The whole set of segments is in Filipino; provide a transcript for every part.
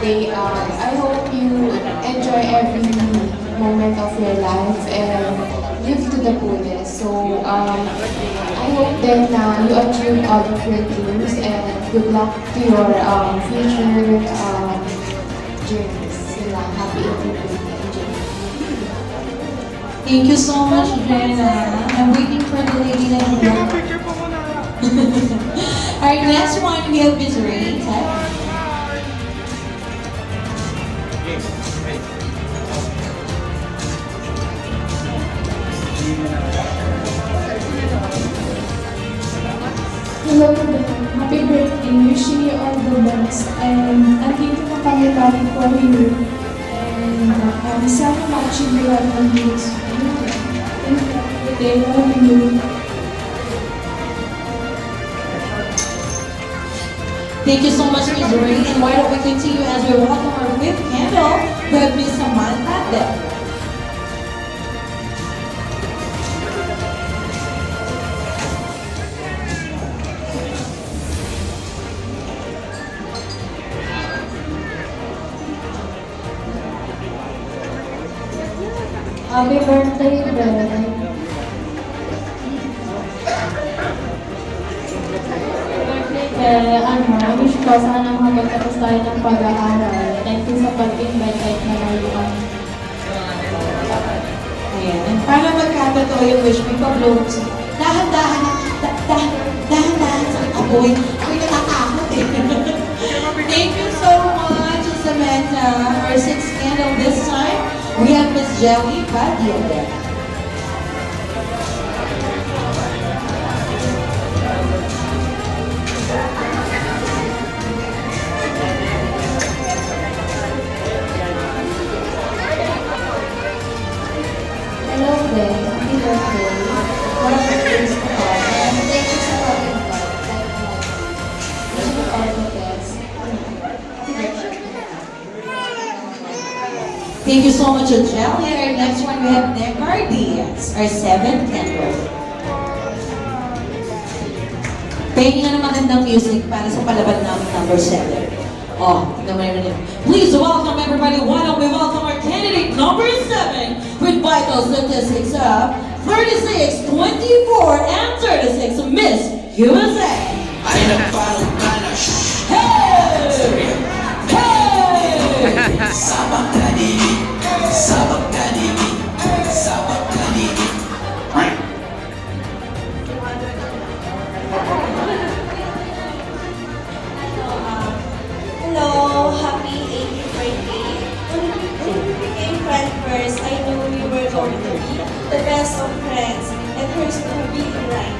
birthday. I hope you enjoy every moment of your life and live to the fullest. So I hope that you achieve all of your dreams and good luck to your future journeys. Sila, happy 18th birthday, Jenna. Thank you so much, Jenna. I'm waiting for the lady next door. Our next one, we have Miss Ray. Hello there. Happy birthday. Wishing you all the best. And andito na kami galing for you. And sana ma-achieve mo lahat ng dreams mo. And happy birthday. Love you. Thank you so much, Miss Ray. And why don't we continue as we welcome our with candle with Miss Samantha Del. Happy birthday, Belle. Wish ko sana makapagtapos tayo ng pag-aaral. Thank you sa pag-invite kahit na layo kami. Ayan. And para magkatotoo yung wish, may pa-blow ko. Dahan-dahan sa apoy. Ako'y natatakot eh. Thank you so much, Samantha. Our sixth candle this time, we have Miss Jelly Padilla. Hello there. Happy birthday. What a birthday to all. And thank you sa pag-invite. Wish you all the best. Thank you so much, Jelly. Our next one, we have Negar Diaz, our seventh candle. Pahingin nga ng magandang music para sa palaban namin number 7. Oh, tingnan mo naman yun. Please welcome everybody. Why don't we welcome our candidate number 7 with vital statistics of 36, 24, and 36, Miss USA. Ay nagparang ka na Hey! Hey! sabak na dinig, sabak na dinig, sabak na dinig. Hello, happy 18th birthday. When we became friends first, I knew we were going to be the best of friends and hers to be right.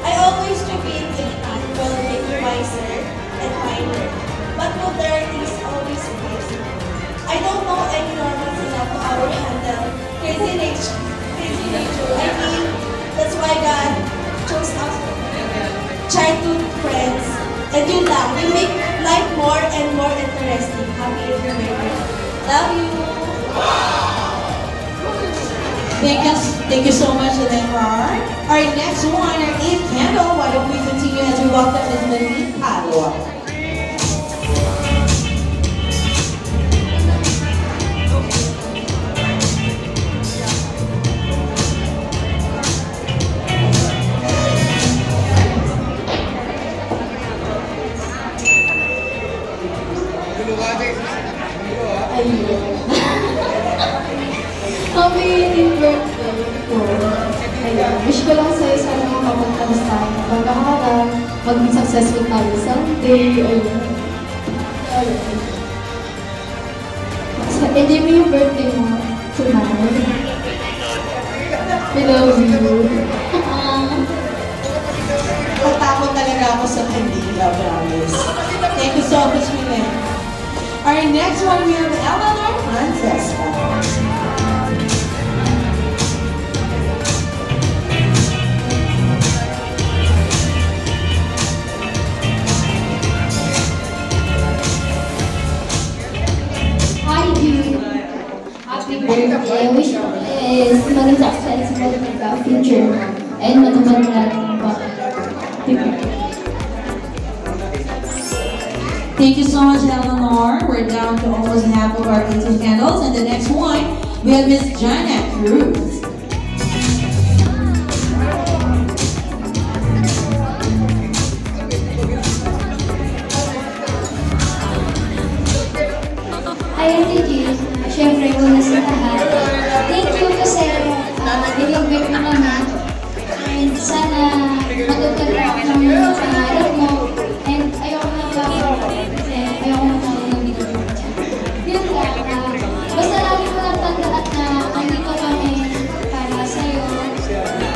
I always to be in 18 will make you wiser and kinder, but modernity is always crazy. I don't know any normal enough to our handle crazy nature. I mean, that's why God chose us childhood friends. And yun lang, we make life more and more interesting. Happy every birthday. Love you! Thank you so much, Negar. Our next one, our 8th candle. Why don't we continue as we welcome Ms. Monique Padua. Happy 18th birthday ko. Ayun, wish ko lang sa'yo sana makapagtapos tayo ng pag-aaral, maging successful tayo someday. Ayun. Ayun. So, enjoy mo yung birthday mo tonight. We love you. Natakot talaga ako sa kandila, promise. Thank you so much, Mine. Our next one, we have Eleanor Francesca. Hi, Jude. Happy birthday. Wish ko is maging successful ka future mo. And matupad natin pa. Thank you so much, Eleanor. We're down to almost half of our 18 candles. And the next one, we have Miss Jana Cruz. Hi, Ate Jill. Siyempre, una sa lahat. Thank you kasi nilagay mo naman. And sana matutupad ng pangarap mo. And ayoko na kasi ayoko na dito. Yun lang. Basta lagi mo lang tandaan na andito kami para sa'yo,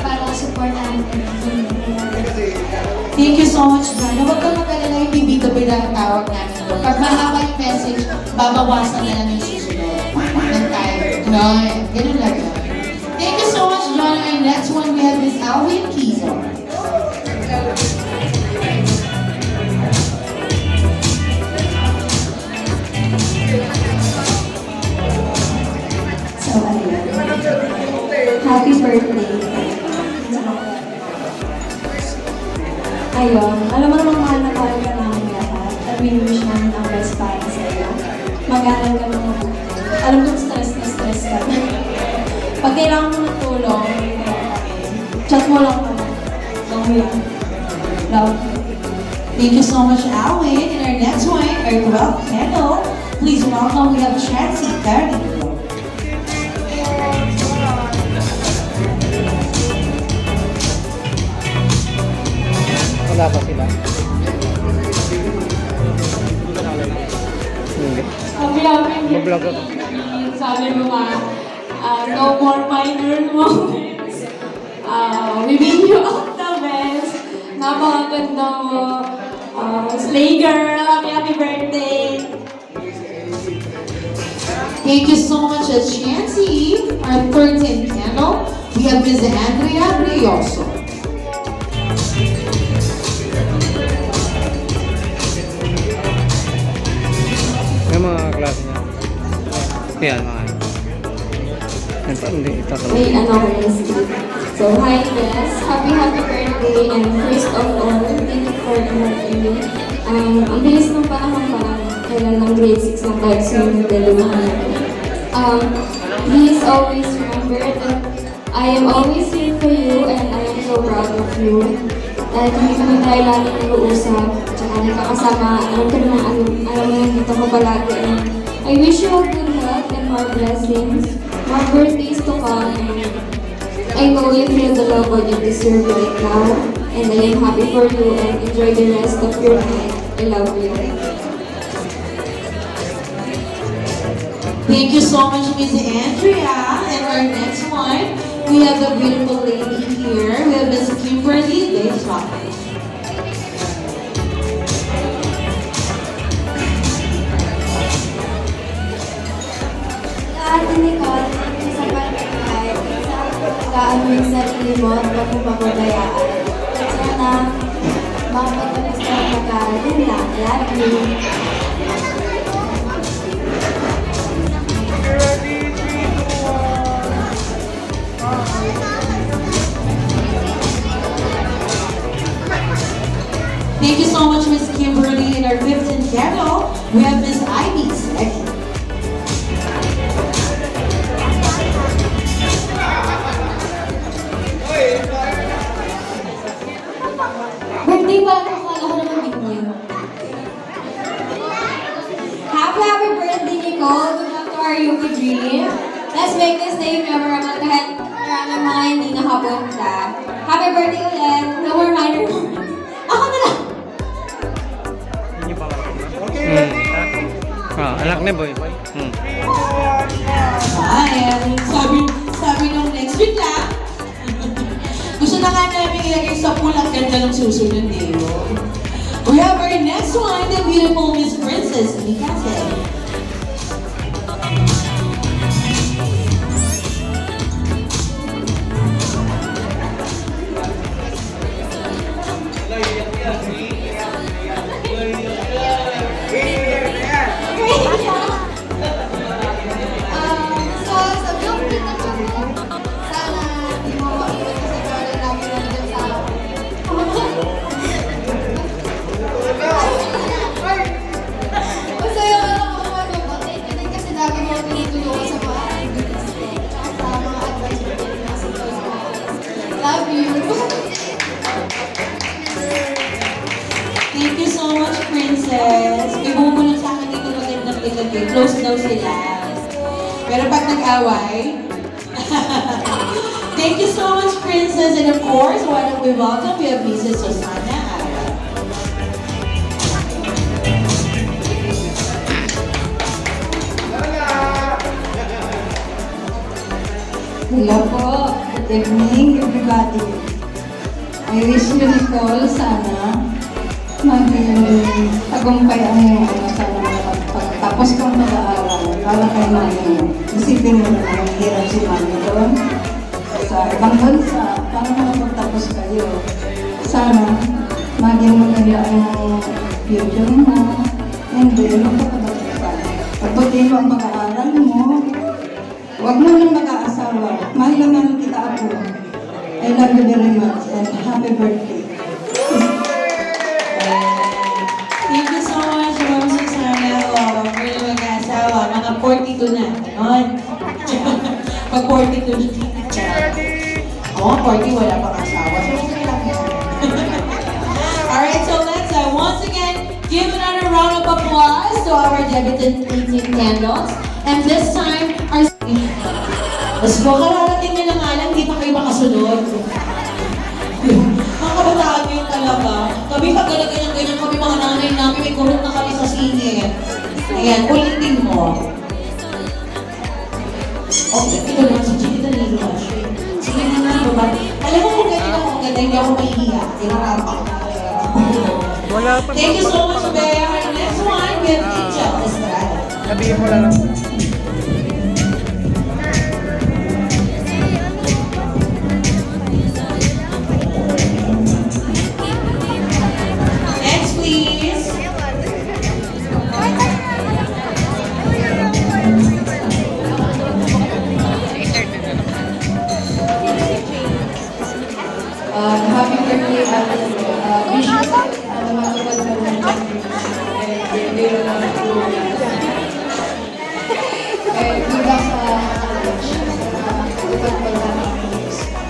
para supportahan ka. Thank you so much, Jana. Huwag kang mag-alala, yung bibito ang tawag namin doon. Pag mahaba yung message, babawasan na lang yung susunod. Ng time. No, ganun lang yun. Thank you so much, Jana. And next one, we have Miss Alvin Kizo. So, ayun. Happy birthday. Ayun, alam mo namang mahal na mahal ka namin lahat. At wish namin ang best para sa iyo. Mag-aaral ka ng mabuti. Alam kong stress na stress ka. Pag kailangan mo ng tulong, chat mo lang kami. Lang yan. Love you. Thank you so much, Alvin. And our next one, our 12th candle. Please welcome, we have Chancy Cardi. Wala pa sila. Hindi. Happy Mag-vlog ako. Sabi mo nga, no more minor moments. We wish you all the best. Napakaganda mo. Slay girl, happy birthday. Thank you so much, Chancy. Our 13th candle, we have Ms. Andrea Brioso. Yung mga klase niya. Yan, mga. Hindi, itatanong. May ano ko is so, hi guys. Happy birthday. And first of all, thank you for inviting me. Ang bilis ng panahon parang kailan ng grade 6 na tayo sa dalawahan. Please always remember that I am always here for you and I am so proud of you. Dahil hindi kami tayo lagi nag-uusap, tsaka nagkakasama, alam ko naman, alam mo nandito ko palagi. And I wish you all good health and more blessings, more birthdays to come, and I know you feel the love that you deserve right now, and I am happy for you and enjoy the rest of your night. I love you. Thank you so much, Ms. Andrea. And our next one, we have the beautiful lady here. We have Ms. Kimberly Daytop. Ate Nicole, sa pagkakay, sa pagkakaan mo yung sarili mo at huwag mo papabayaan. Sana, makapagpapas ka ng pagkakaan din lang. Love you. Thank you so much, Ms. Kimberly. In our 15th candle, we have Ms. Ivy Secchi. Birthday ba? Akala ko naman big deal. Happy birthday, Nicole. Good luck to our Yuki dream. Let's make this day memorable kahit maraming mga hindi nakapunta. Happy birthday ulit. No more minor moments. Ako na lang. Anak ni Boy. Ay, sabi nung next week lang. Gusto na nga namin ilagay sa pool ang ganda ng susunod eh. We have our next one, the beautiful Miss Princess Mikate. ilagay. Close daw sila. Pero pag nag-away, thank you so much, Princess. And of course, why don't we welcome, we have Mrs. Susana Ara. Hello po. Good evening, everybody. I wish you, Nicole, sana maging tagumpay ang iyong sana pagtapos kong mag-aaral para kay mami. Isipin mo na ang hirap si mami doon sa ibang bansa para makapagtapos kayo. Sana maging maganda ang future mo. Hindi, magpapagtapos ka. Pagbutin mo ang pag-aaral mo. Huwag mo nang mag-aasawa. Mahal na mahal kita ako. I love you very much and happy birthday. Thank you so much, Ma'am Susana. Oh, may mag-asawa. Mga 42 na. Ganon. Pag 42 na. Oo, 40 wala pang asawa. So, okay lang yan. Alright, so let's once again give another round of applause to our debutant 18 candles. And this time, our... Mas po, kararating nyo na nga lang, hindi pa kayo makasunod. Mga kabataan nyo talaga. Kami pag ganyan-ganyan kami mga nanay namin, may kurot na kami sa singit. Ayan, ulitin mo. Okay, ito naman si Chiki Danilo. Sige na nga, baba. Alam mo kung ganyan ako, ganda, hindi ako mahihiya. Inarapak. Thank you so much, Bea. Our next one, we have Angel Estrada. Sabihin mo lang. Next, please. Happy birthday, Ate. Wish you matupad mo ng and you will have to and good luck sa college. Matupad mo ng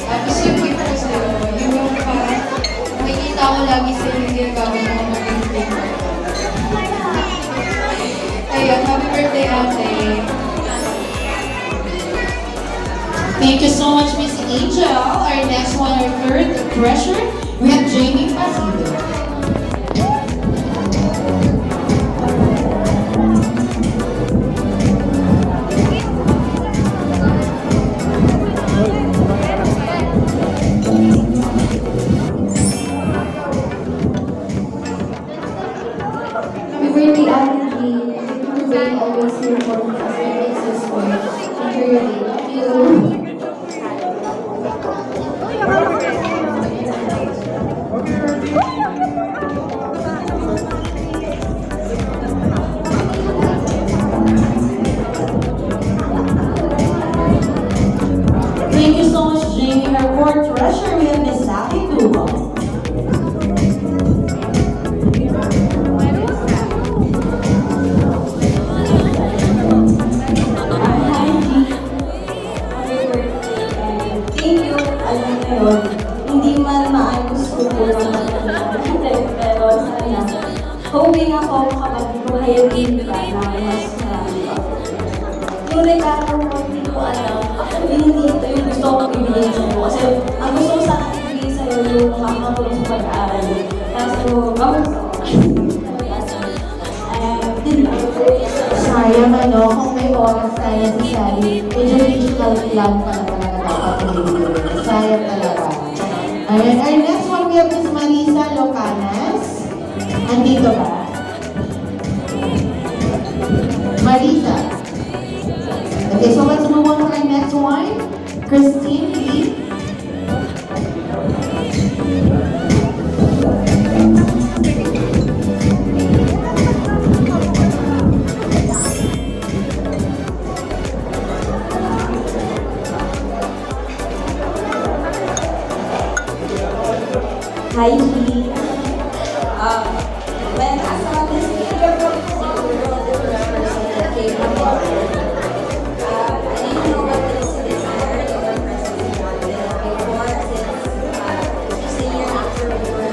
tapos yung gift ko sa'yo, yung makikita ko lagi sa yung ginagawa mo maging paper. Ayun, happy birthday, Ate. Thank you so much, Miss Angel. Our next one, our third treasure, we have Jamie Pasido. Happy birthday, Ate G. Happy birthday, always here for me as my big sister. Enjoy your day. Love you. Thank you so much, Jamie. Our fourth treasure, we have Miss Saki Duho. Hi, G. Happy birthday. And thank you. Alam mo yun, hindi man maayos ko po pero sana hoping ako makapag-buhayin ka na mas marami pa. Yung regalo ko, hindi ko alam. Actually, hindi ito yung gusto ko ibigay sa'yo. Kasi ang gusto ko sana ibigay sa'yo yung makakatulong sa pag-aaral. Kaso, gawin ko. Din ba? Sayang ano, kung may oras tayo si Sally, medyo digital lang pa na talaga dapat ibigay. Sayang talaga. Alright, our next one, we have Miss Marisa Locanas. Andito ba? Marisa. Okay, so let's move on to our next one. Christine Lee. Hi, G. When I saw this video, you were the first person that came to mind. I didn't know what this is. I heard of your presence in London before, since just a year after we were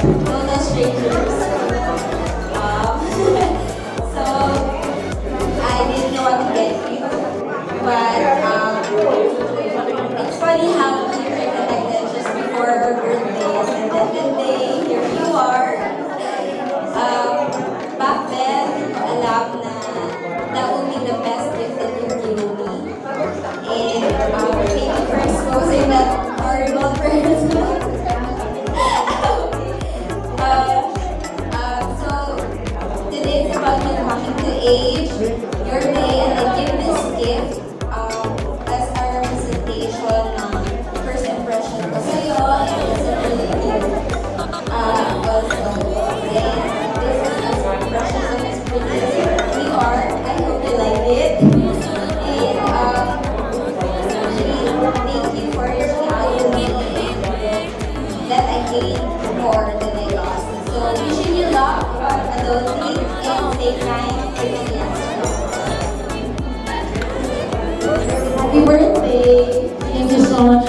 total strangers. So,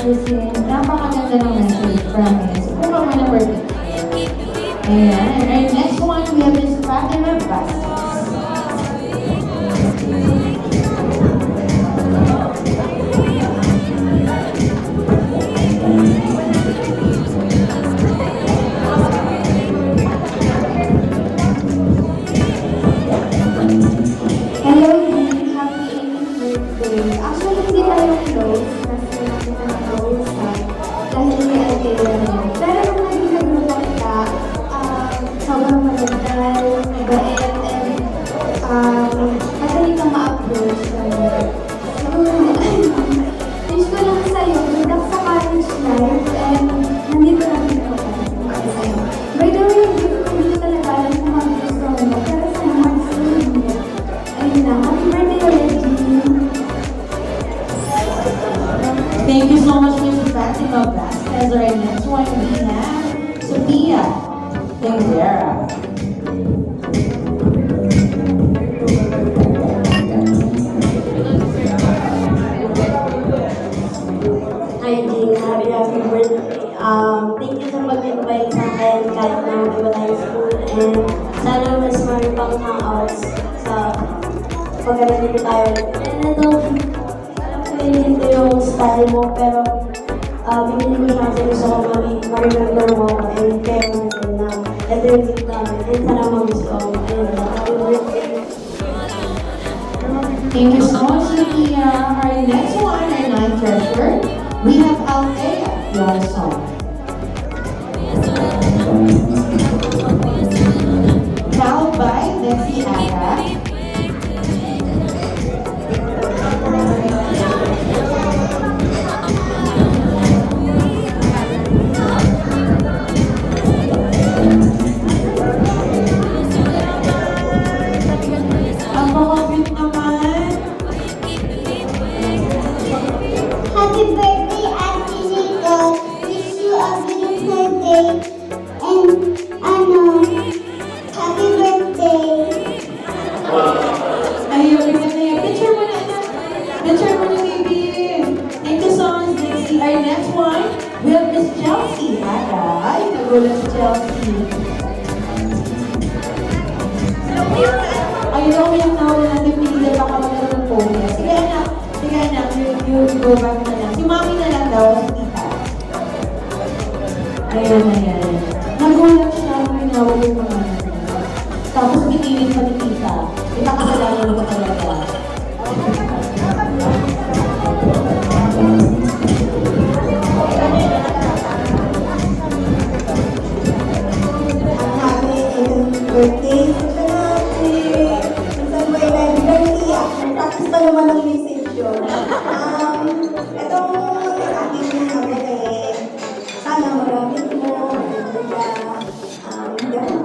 kasi napakaganda ng message, promise. Kung pa man ang birthday. Ayan. And next one, we have Miss Fatima Bastos. Hello, Dee. Happy 18th birthday. Actually, hindi tayo close kasi hindi na close dahil may idea na. Pero nung naging nagluto kita, sobrang magandang, mabait, and madali kang ma-approach. Siguro, wish ko lang sa'yo, good luck sa college life, and nandito lang din ako para sa'yo. By the way, hindi ko talaga alam kung mag-gusto mo, pero sana mag-gusto mo. Ayun na, happy birthday ulit, Jean. Thank you so much, Miss Fatima Vasquez. Our next one, we have Sophia Tengzera. Hi, Jean. Happy birthday. Thank you sa pag-invite sa akin kahit na wala yung school. And sana mas marami pang hangouts sa pag-aralito tayo. And ito, hindi yung style mo, pero binili ko siya kasi gusto ko ma-remember mo ako and care mo na ito yung gift namin. And sana mag-gusto ko. And happy birthday. Thank you so much, Sophia. Our next one, our ninth treasure, we have Althea Johnson. Followed by Nancy Aga. Ang mga-cute naman. Happy birthday, Ate Nico. Wish you a beautiful day. And, happy birthday. Ayun, na yan. Picture mo na, anak. Picture mo na, baby. Thank you so much, Dixie. Our next one, we have Miss Chelsea. Ay, nagulat si Chelsea. Ayun, umiyak na ako na napili baka magkaroon ng phobia. Sige, anak, you go back na lang. Si mami na lang daw, si tita. Ayun na yan. Nagulat siya, minawag yung mga tapos pinilit pa ni tita. Ipakasalanan mo talaga. Happy birthday. Minsan mo ay biglang iyak. Practice pa naman ang message yun. Itong aking namin sana magamit mo. Hindi ako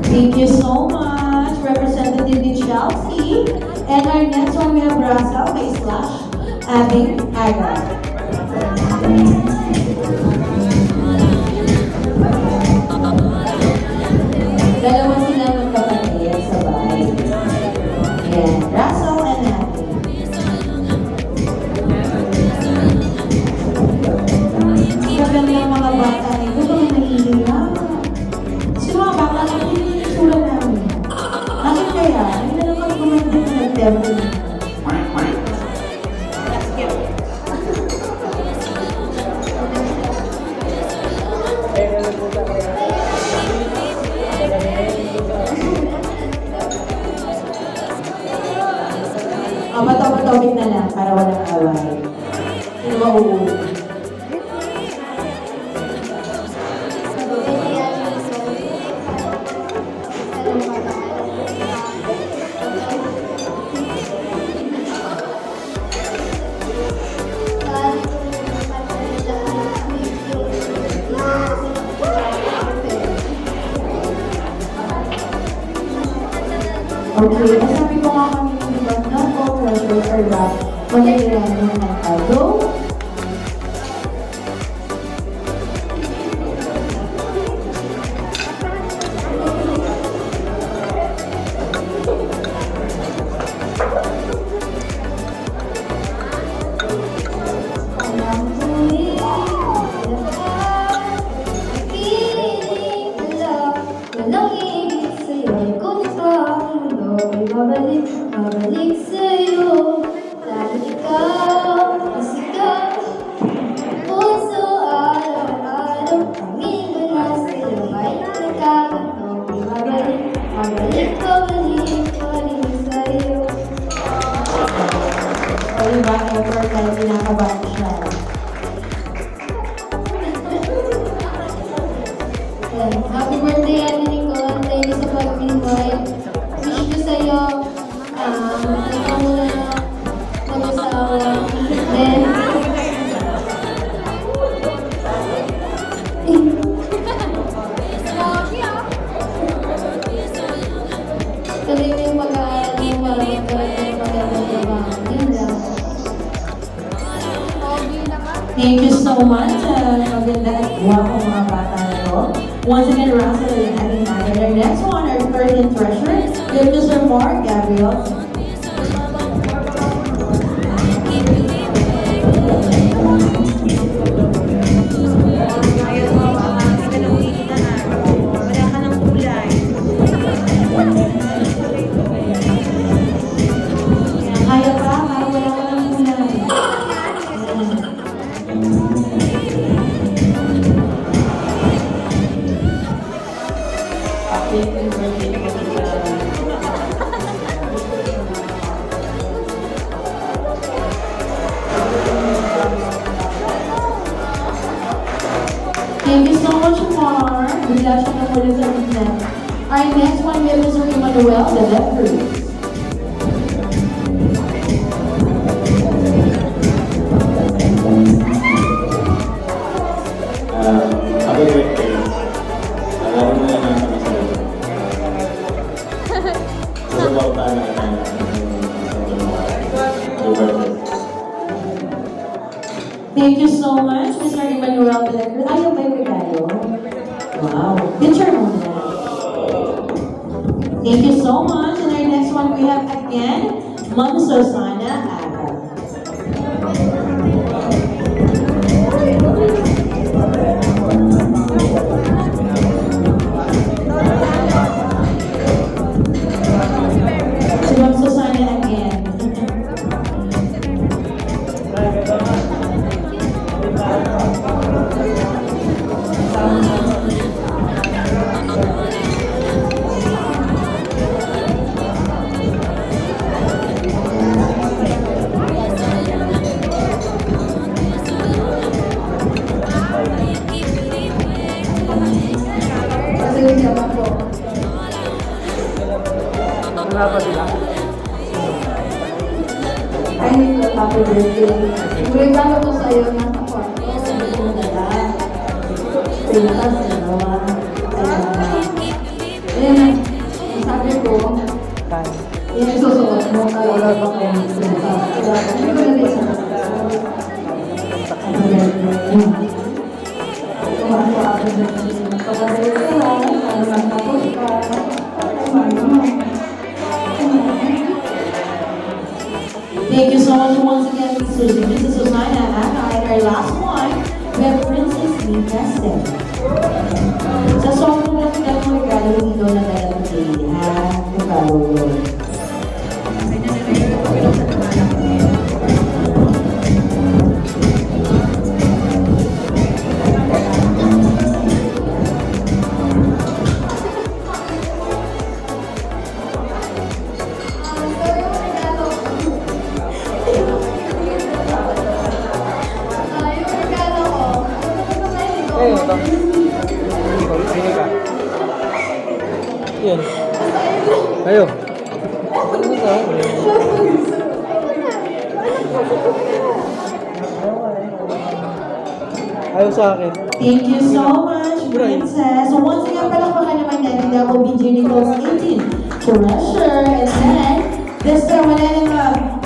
Thank you so much, Representative Chelsea. And our next one, we have Russell by Slash, Abing Aga. Dalawa sila magkapatid sa bahay. Ayan, Russell and Abing. Magandang mga bata eh. Gusto mo nahihilang. Kasi mga bata lang yung sura namin. Bakit kaya? Hindi na naman kumanda na nag-demo. Matawid na lang para walang away. Hindi mauuwi. Okay, sabi ko nga kami ng iba na po, treasure or rap, magiging ng go. sa'yo, dahil ikaw, isigaw. Puso araw-araw, pangin ko na sa'yo, ay nagkakataon. Mabalik ko, balik sa'yo. O diba, effort na kinakabahan siya. Happy birthday, Ate Nicole. Thank you sa pag-invite. Wish ko sa'yo, ikaw na mag-asawa. Then, tuloy mo yung pag-aaral mo para magkaroon ng magandang trabaho. Yun lang. Thank you so much. Maganda at guwapo mga bata na to. Once again, Russell and Abby Nagar. Our next one, our third and treasurer, is Mr. Mark Gabriel. Kaya pa, parang wala ka ng kulay. Thank you so much, Mar. Bigla siya na muli sa gitna. Our next one, we have Mr. Emmanuel, the referee. Happy birthday. Alam mo na lang kami sa iyo. Sa bawat tayo na tayo. Happy birthday. Thank you so much, Mr. Emmanuel. Ayaw ba yung regalo? Wow. Picture mo na. Thank you so much. And our next one, we have again, Ma'am Susana Aga. Si Ma'am Susana again. Kasi hindi naman po. Wala pa sila. Ay, Nicole, happy birthday. Yung regalo ko sa'yo, nasa kwarto. Hindi ko dala. Pintas, dalawa. Ayan, sabi ko, yan ang susuot mo, kaya wala pa kayong pintas. Hindi ko nalay sa happy birthday. Kumain ko happy birthday. Pagkabay ko lang, para magtapos ka. Thank you so much once again, Mrs. Susana Aga. And our last one, we have Princess Nina Sen. Sa song mo lang kita ng regalo, hindi daw na dala ng day. Regalo yun. Eh, ito. Sini ka. Yun. Ayo. Ano ito? Ayaw sa akin. Thank you so much, Princess. So once again, palakpakan naman natin ako, BJ Nichols 18, Treasure, and then, this time, wala nang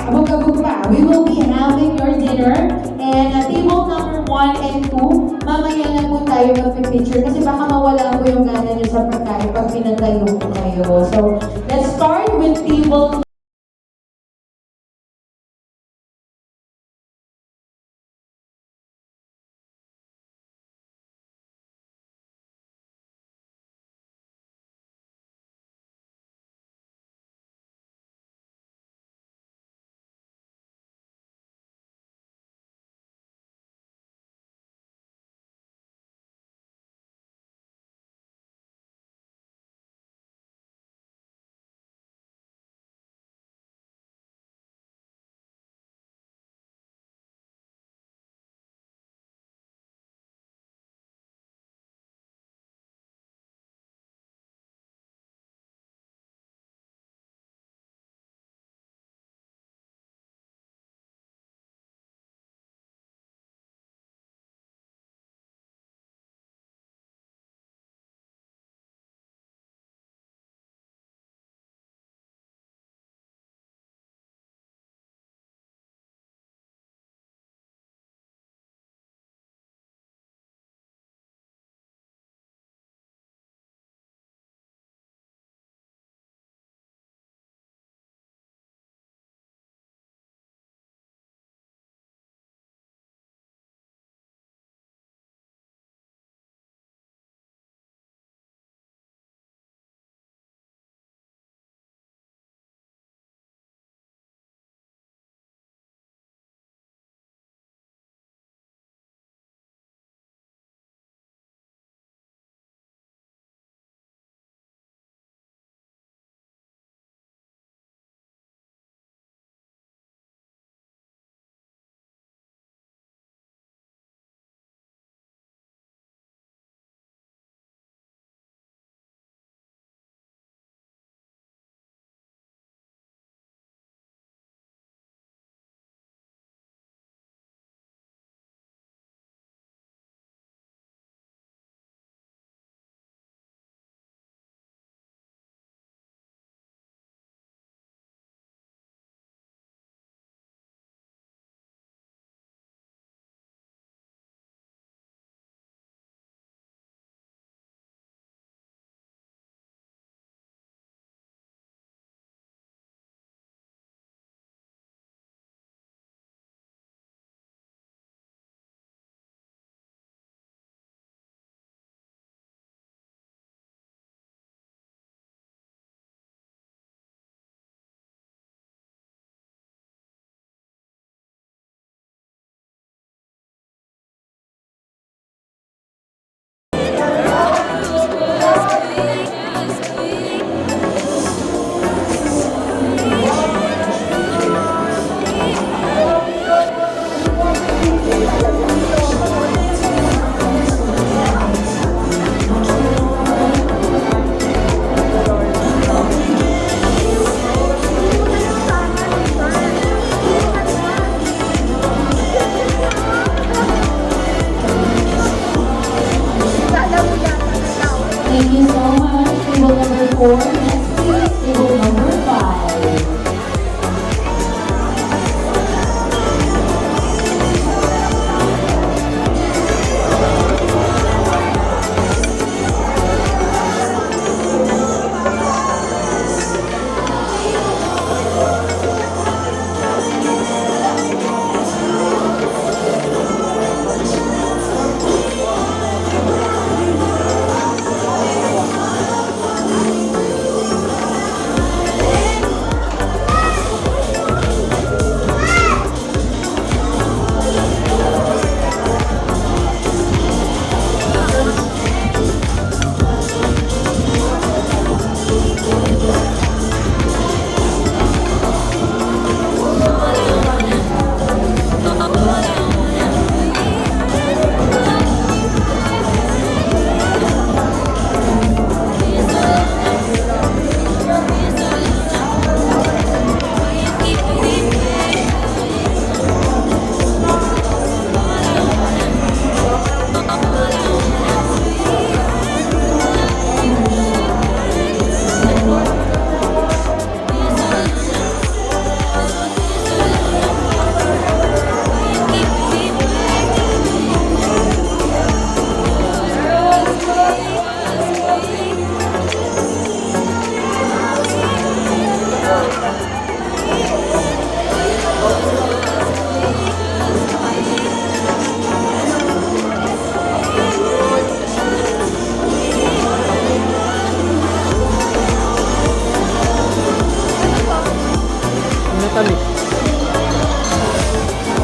abog-abog pa. We will be having your dinner, and table number 1 and 2, mamaya na po tayo mag-picture kasi baka mawala po yung gana nyo sa pagkain pag pinatayo po kayo. So, let's start with table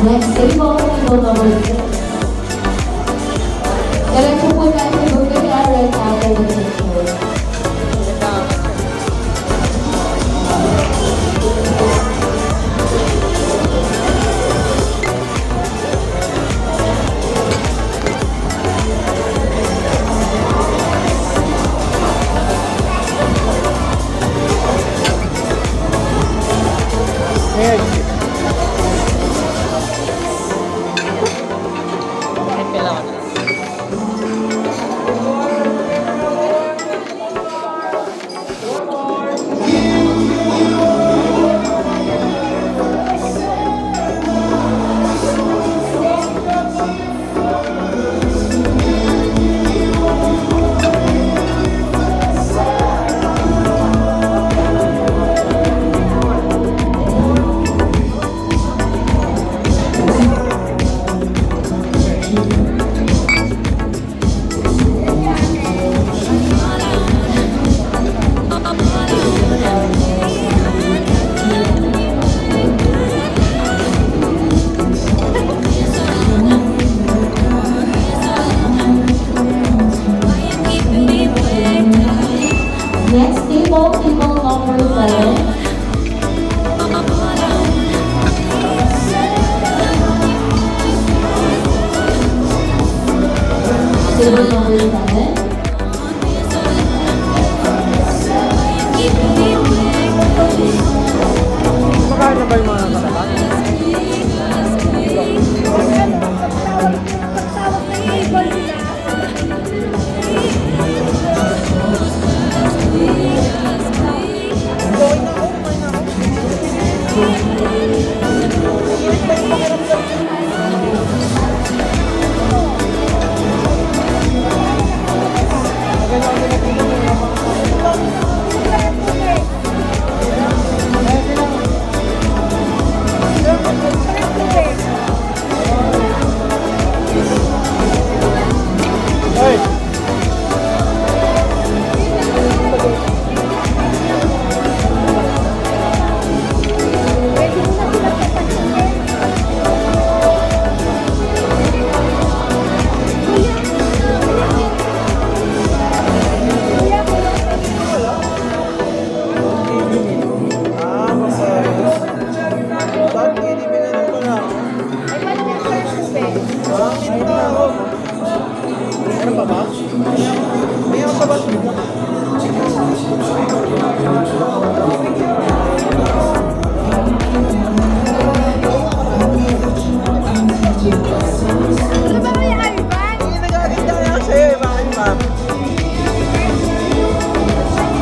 Next table, table number 6. Diretso po tayo sa Bulgaria right after the picture. Next table, table number 7. Table number 7. Kumakain na ba yung mga kasama?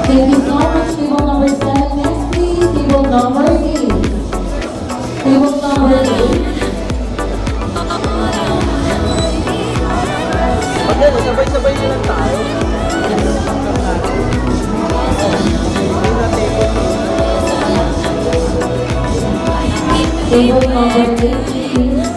Thank you so much, table number 7. Next please, table number 8. Table number 8. Sabay-sabay nyo lang tayo. Table number 8, please.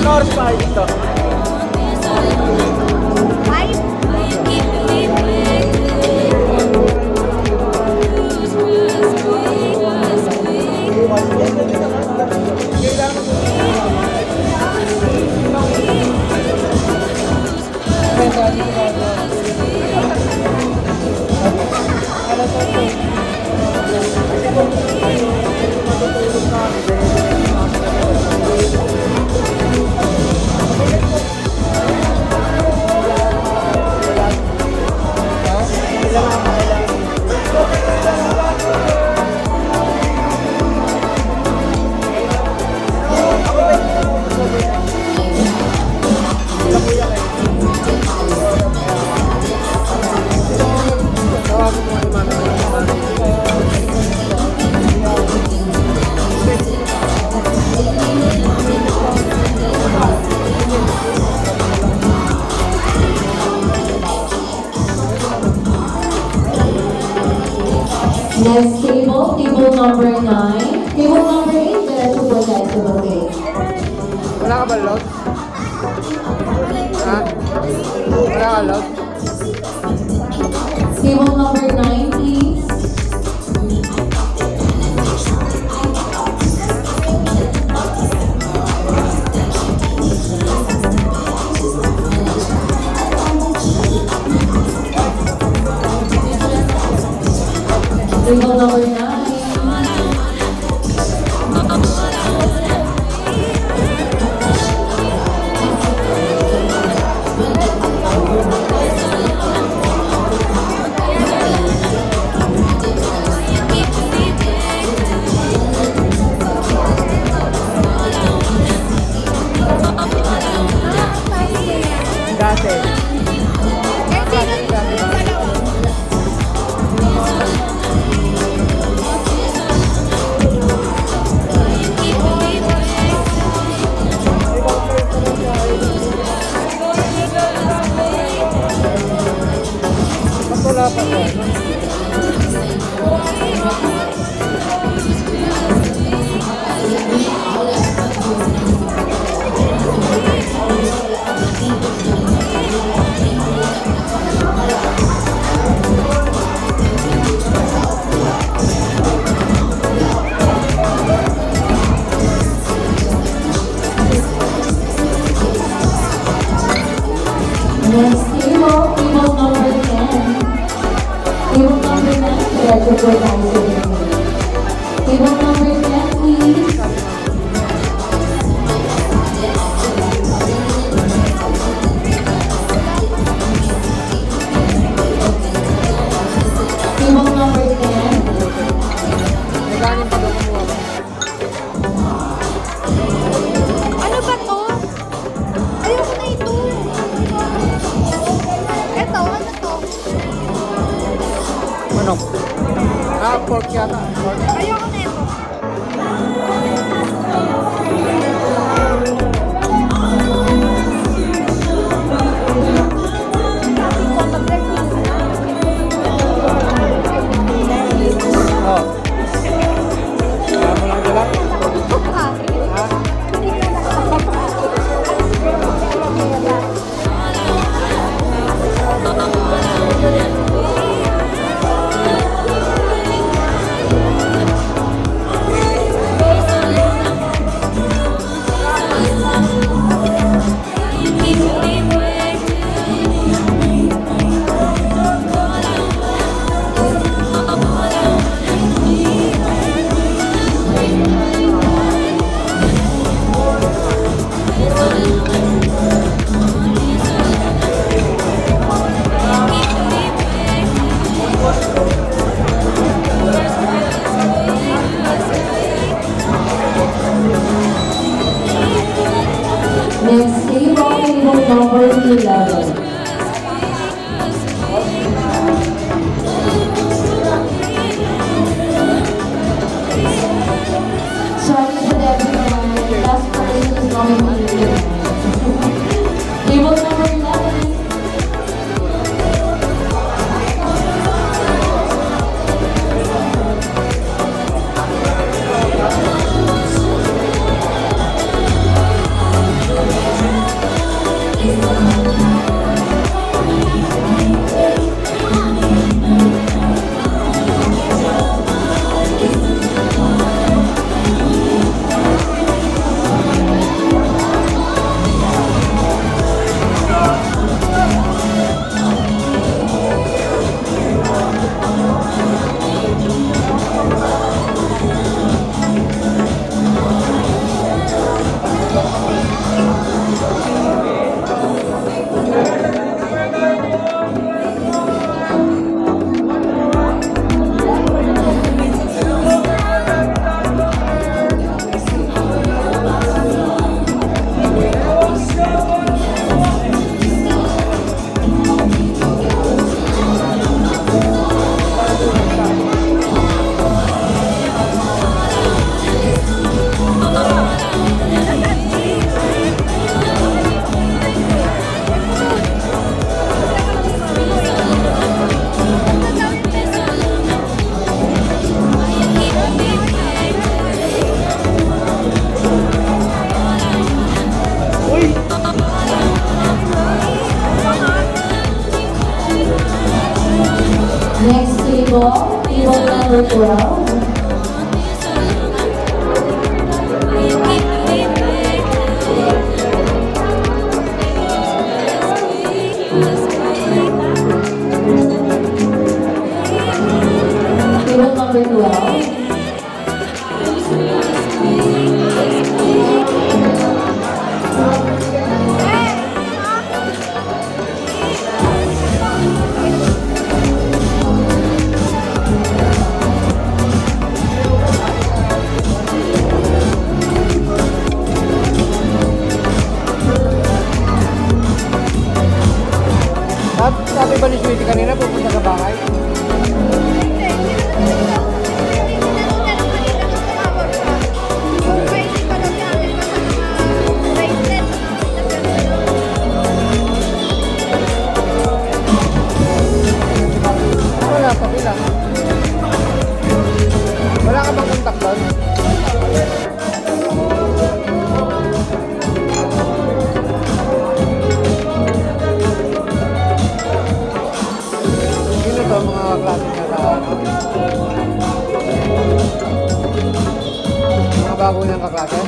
North pa ito. Next table, table number 9. Table number 8, diretso po tayo sa buffet. Wala ka ba, Lord? Ha? allowed. Table number 9, please. Table number 9. Wala pa to. Next table, table number 10. Table number 9, Director for Dancing. Table number 10, please. Table number 10. Nagaling pa daw kumuha. Ano ba to? Ayoko na ito. Eto, ano to? Ano? Ah, pork yata. Pork. Ayoko na ito. Oh. Kaya mo lang dala? Ha? table number 12. Table number 12. Sabi ba ni Sweetie kanina pupunta sa bahay? Wala pa bilang. Wala ka bang kontak doon? Sino to mga klase niya sa ano? Mga bago niyang kaklase?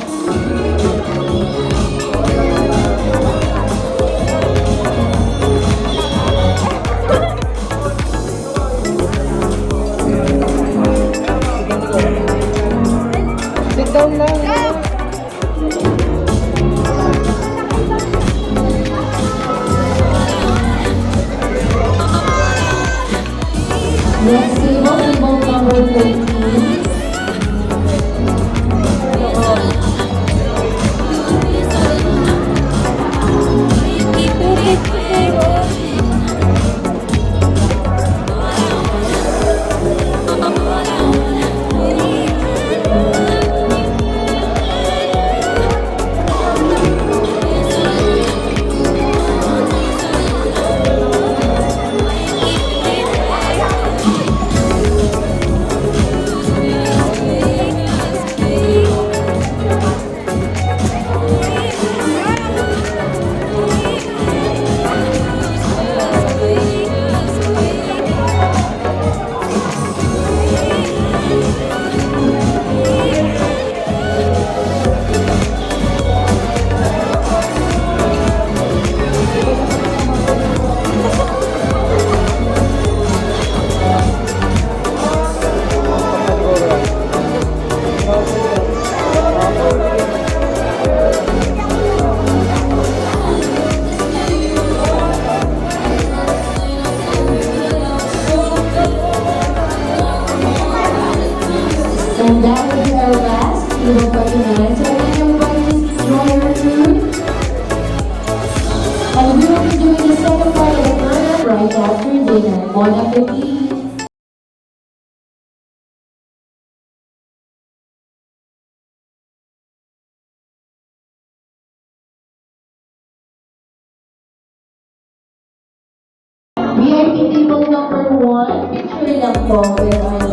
Sit down lang. Next table number 13. And that will be our last table for tonight. So can everybody enjoy your food? And we will be doing the second part of the program right after dinner. Bon appetit! VIP table number 1, picture lang po with our